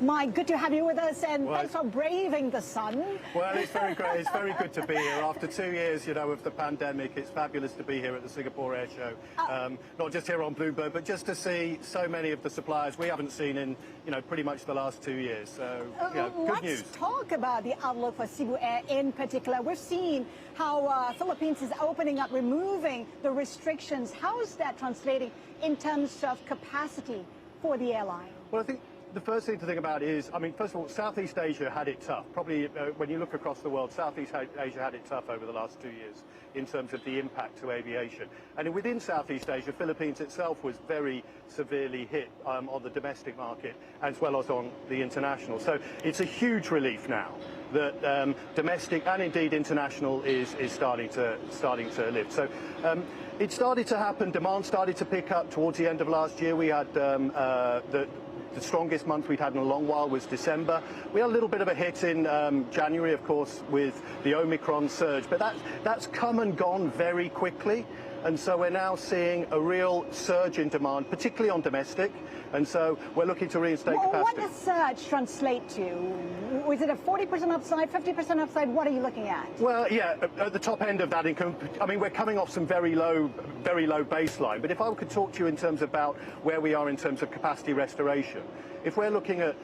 Mike, good to have you with us, and thanks for braving the sun. Well, it's very great. It's very good to be here. After 2 years, of the pandemic, it's fabulous to be here at the Singapore Airshow. Not just here on Bloomberg, but just to see so many of the suppliers we haven't seen in, pretty much the last 2 years. So, good news. Let's talk about the outlook for Cebu Air in particular. We've seen how Philippines is opening up, removing the restrictions. How is that translating in terms of capacity for the airline? Well, I think the first thing to think about is, first of all, Southeast Asia had it tough. Probably when you look across the world, Southeast Asia had it tough over the last 2 years in terms of the impact to aviation. And within Southeast Asia, Philippines itself was very severely hit on the domestic market as well as on the international. So it's a huge relief now that domestic and indeed international is starting to lift. So it started to happen. Demand started to pick up towards the end of last year. We had the strongest month we'd had in a long while was December. We had a little bit of a hit in January, of course, with the Omicron surge, but that's come and gone very quickly. And so we're now seeing a real surge in demand, particularly on domestic. And so we're looking to reinstate capacity. What does surge translate to? Was it a 40% upside, 50% upside? What are you looking at? Well, yeah, at the top end of that income, we're coming off some very low baseline. But if I could talk to you in terms about where we are in terms of capacity restoration, if we're looking at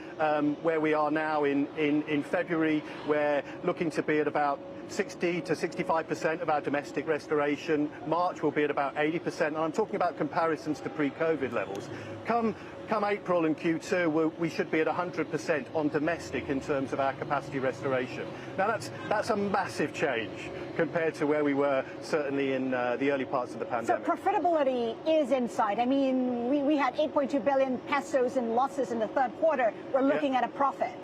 where we are now in February, we're looking to be at about 60 to 65% of our domestic restoration. March will be at about 80%, and I'm talking about comparisons to pre-COVID levels. Come April and Q2, we should be at 100% on domestic in terms of our capacity restoration. Now that's a massive change compared to where we were certainly in the early parts of the pandemic. So profitability is in sight. We had 8.2 billion pesos in losses in the third quarter. We're looking at a profit.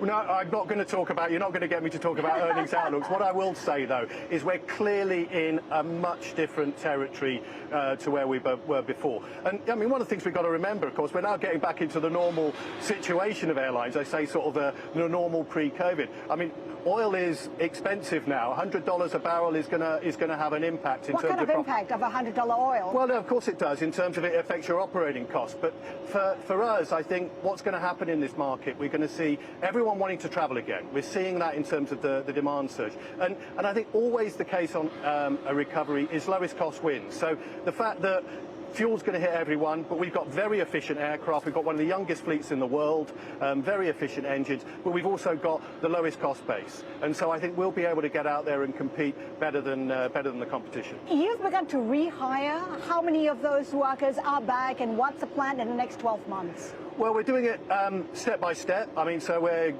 No, I'm not going to talk about, you're not going to get me to talk about earnings outlooks. What I will say, though, is we're clearly in a much different territory to where we were before. And, one of the things we've got to remember, of course, we're now getting back into the normal situation of airlines. I say sort of the normal pre-COVID. Oil is expensive now. $100 a barrel is going to have an impact in terms of... What kind of impact of $100 oil? Well, no, of course it does, in terms of it affects your operating costs. But for us, I think what's going to happen in this market, we're going to see everyone wanting to travel again. We're seeing that in terms of the demand surge. And I think always the case on a recovery is lowest cost wins. So the fact that fuel's going to hit everyone, but we've got very efficient aircraft. We've got one of the youngest fleets in the world, very efficient engines, but we've also got the lowest cost base. And so I think we'll be able to get out there and compete better than the competition. You've begun to rehire. How many of those workers are back, and what's the plan in the next 12 months? Well, we're doing it step by step. So we're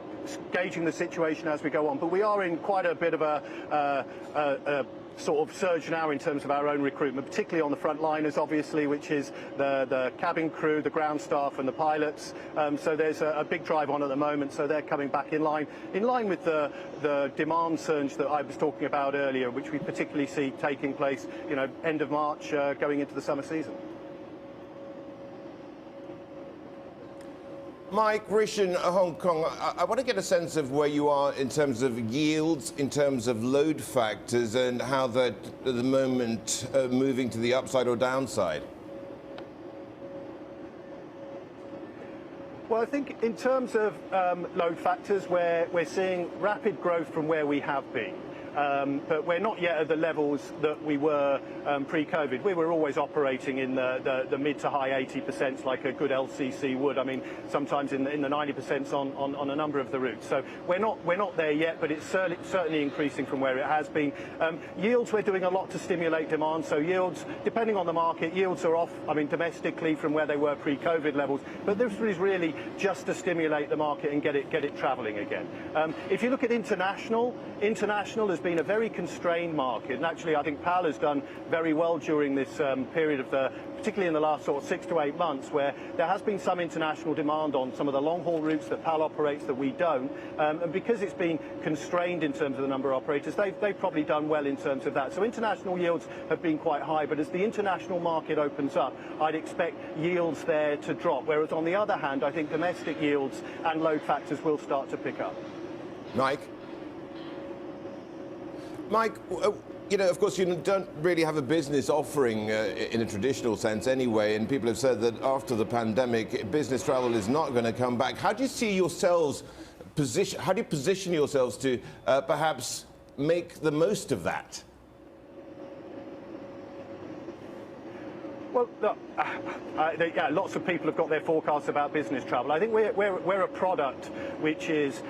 gauging the situation as we go on, but we are in quite a bit of a sort of surge now in terms of our own recruitment, particularly on the frontliners, obviously, which is the cabin crew, the ground staff and the pilots. So there's a big drive on at the moment, so they're coming back in line with the demand surge that I was talking about earlier, which we particularly see taking place, end of March, going into the summer season. Mike, Rish in Hong Kong, I want to get a sense of where you are in terms of yields, in terms of load factors, and how that at the moment moving to the upside or downside. Well, I think in terms of load factors, we're seeing rapid growth from where we have been. But we're not yet at the levels that we were pre-COVID. We were always operating in the mid to high 80% like a good LCC would. Sometimes in the 90% on a number of the routes. So we're not there yet, but it's certainly increasing from where it has been. Yields, we're doing a lot to stimulate demand. So yields, depending on the market, yields are off, domestically from where they were pre-COVID levels. But this is really just to stimulate the market and get it travelling again. If you look at international has been a very constrained market, and actually I think PAL has done very well during this period of particularly in the last sort of 6 to 8 months, where there has been some international demand on some of the long-haul routes that PAL operates that we don't, and because it's been constrained in terms of the number of operators, they've probably done well in terms of that. So international yields have been quite high, but as the international market opens up, I'd expect yields there to drop, whereas on the other hand, I think domestic yields and load factors will start to pick up. Mike, You know, of course, you don't really have a business offering in a traditional sense anyway, and people have said that after the pandemic, business travel is not going to come back. How do you see yourselves how do you position yourselves to perhaps make the most of that? Well, look, yeah, lots of people have got their forecasts about business travel. I think we're a product which is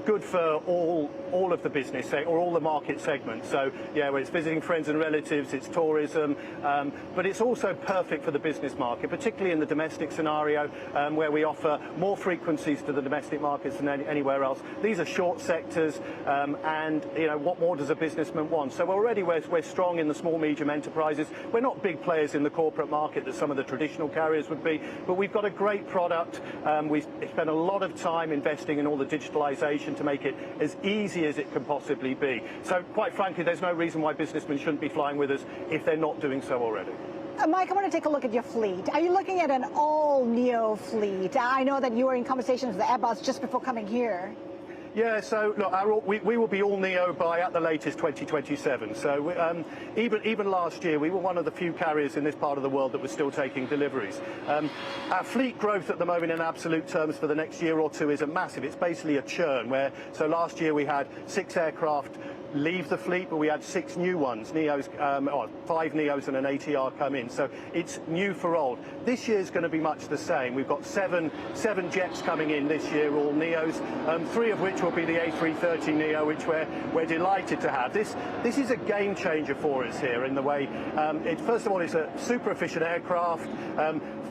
good for all of the business or all the market segments. So yeah, where it's visiting friends and relatives, it's tourism, but it's also perfect for the business market, particularly in the domestic scenario, where we offer more frequencies to the domestic markets than anywhere else. These are short sectors, and you know, what more does a businessman want? So already we're strong in the small medium enterprises. We're not big players in the corporate market that some of the traditional carriers would be, but we've got a great product. We spent a lot of time investing in all the digitalization to make it as easy as it can possibly be. So quite frankly, there's no reason why businessmen shouldn't be flying with us if they're not doing so already. Mike, I want to take a look at your fleet. Are you looking at an all-neo fleet? I know that you were in conversations with Airbus just before coming here. Yeah, so look, we will be all NEO by at the latest 2027. So even last year, we were one of the few carriers in this part of the world that was still taking deliveries. Our fleet growth at the moment in absolute terms for the next year or two isn't massive. It's basically a churn so last year we had 6 aircraft leave the fleet, but we had 6 new ones, Neos, or 5 Neos and an ATR come in. So it's new for old. This year's going to be much the same. We've got seven jets coming in this year, all Neos, 3 of which will be the A330 Neo, which we're delighted to have. This is a game changer for us here in the way, first of all, it's a super efficient aircraft,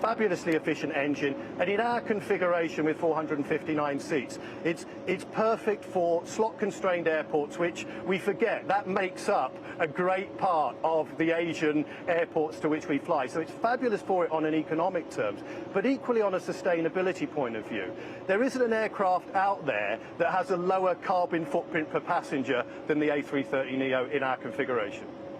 fabulously efficient engine, and in our configuration with 459 seats, it's perfect for slot-constrained airports, which we forget that makes up a great part of the Asian airports to which we fly. So it's fabulous for it on an economic terms, but equally on a sustainability point of view. There isn't an aircraft out there that has a lower carbon footprint per passenger than the A330neo in our configuration.